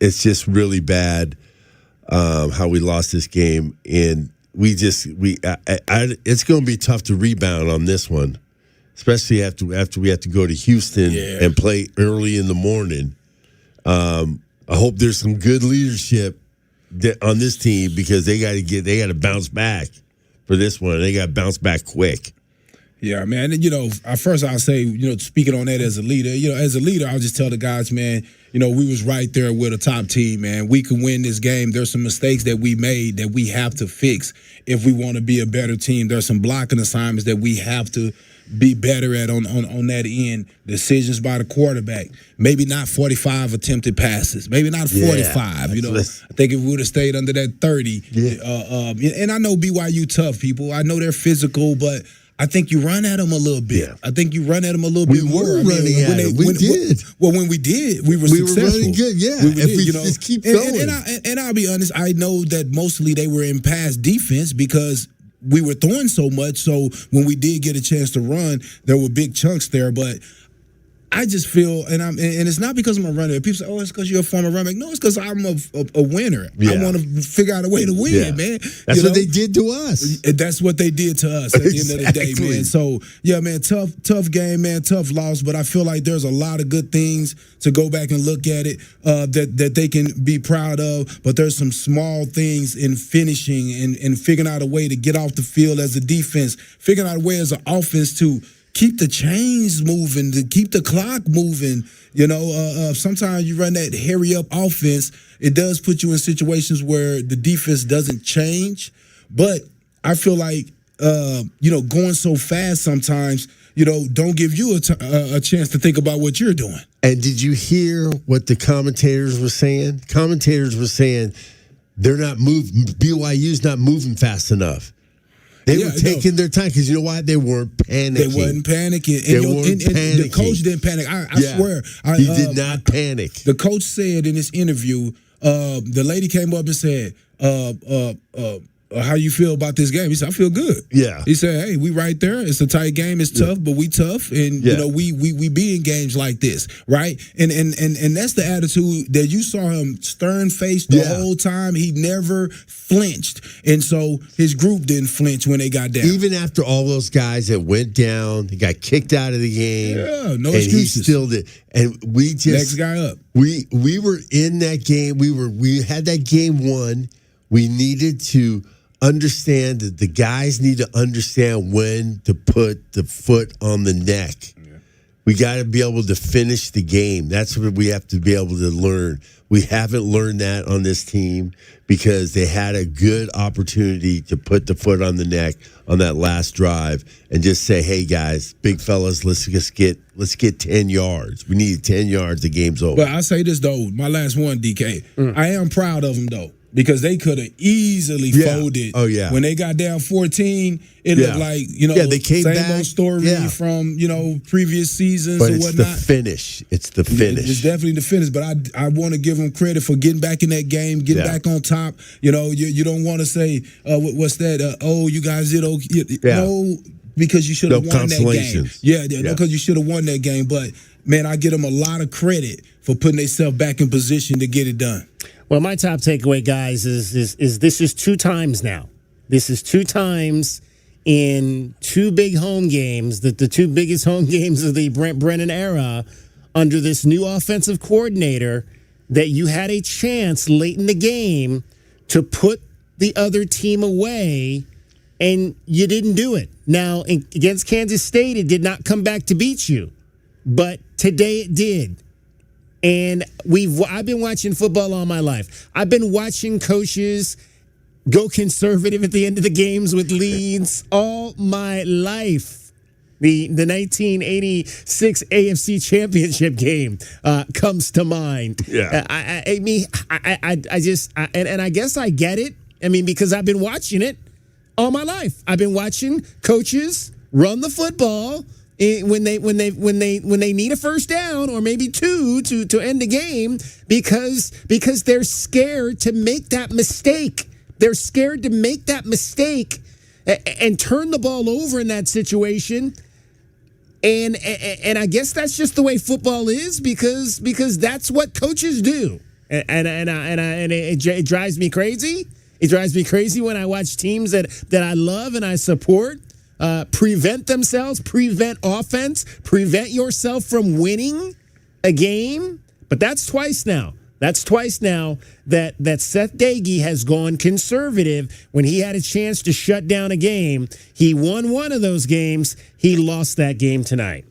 it's just really bad how we lost this game, and it's going to be tough to rebound on this one, especially after we have to go to Houston and play early in the morning. I hope there's some good leadership on this team, because they got to bounce back for this one. They got to bounce back quick. Yeah, man. First I'll say, speaking on that as a leader, I'll just tell the guys, man, we was right there with a top team, man. We can win this game. There's some mistakes that we made that we have to fix if we want to be a better team. There's some blocking assignments that we have to be better at on that end. Decisions by the quarterback. Maybe not 45 attempted passes. Maybe not 45. I think if we would have stayed under that 30. And I know BYU tough, people. I know they're physical, but I think you run at them a little bit. Yeah. I think you run at them a little bit more. We were running at them. We did. When we did, we were successful. We were running good, yeah. Just keep going. And I'll be honest, I know that mostly they were in pass defense because we were throwing so much. So when we did get a chance to run, there were big chunks there. But I just feel, and it's not because I'm a runner. People say, "Oh, it's because you're a former runner." No, it's because I'm a winner. Yeah. I want to figure out a way to win, man. That's what they did to us. That's what they did to us at the end of the day, man. So yeah, man, tough game, man, tough loss. But I feel like there's a lot of good things to go back and look at it that they can be proud of. But there's some small things in finishing and figuring out a way to get off the field as a defense, figuring out a way as an offense to keep the chains moving, to keep the clock moving. Sometimes you run that hurry up offense. It does put you in situations where the defense doesn't change. But I feel like, going so fast sometimes, don't give you a chance to think about what you're doing. And did you hear what the commentators were saying? Commentators were saying they're not moving. BYU's not moving fast enough. They were taking their time because you know why? They weren't panicking. They wasn't panicking. And the coach didn't panic. I swear. He did not panic. The coach said in his interview, the lady came up and said, how you feel about this game? He said, I feel good. Yeah. He said, hey, we right there. It's a tight game. It's tough, but we tough. And, we be in games like this, right? And that's the attitude that you saw him stern-faced the whole time. He never flinched. And so his group didn't flinch when they got down. Even after all those guys that went down, they got kicked out of the game. Yeah, no excuses. He still did. And we just... Next guy up. We were in that game. We had that game won. We needed to understand that the guys need to understand when to put the foot on the neck. Yeah. We got to be able to finish the game. That's what we have to be able to learn. We haven't learned that on this team because they had a good opportunity to put the foot on the neck on that last drive and just say, hey, guys, big fellas, let's get 10 yards. We need 10 yards. The game's over. But I'll say this, though. My last one, DK. I am proud of them, though. Because they could have easily folded. Oh, yeah. When they got down 14, it looked like, they came same back. Old story from, previous seasons but or whatnot. It's the finish. It's the finish. It's definitely the finish. But I want to give them credit for getting back in that game, getting back on top. You don't want to say, what's that? You guys did okay. No, because you should have won that game. No, because you should have won that game. But, man, I give them a lot of credit for putting themselves back in position to get it done. Well, my top takeaway, guys, is this is 2 times now. This is 2 times in 2 big home games, the 2 biggest home games of the Brent Brennan era under this new offensive coordinator, that you had a chance late in the game to put the other team away, and you didn't do it. Now, against Kansas State, it did not come back to beat you, but today it did. And I've been watching football all my life. I've been watching coaches go conservative at the end of the games with leads all my life. The 1986 AFC Championship game comes to mind. Yeah, I guess I get it. I mean, because I've been watching it all my life. I've been watching coaches run the football when they need a first down or maybe 2 to end the game because they're scared to make that mistake. They're scared to make that mistake and turn the ball over in that situation. And I guess that's just the way football is because that's what coaches do. And it drives me crazy. It drives me crazy when I watch teams that I love and I support prevent themselves, prevent offense, prevent yourself from winning a game. But that's twice now. That's twice now that Seth Doege has gone conservative when he had a chance to shut down a game. He won one of those games. He lost that game tonight.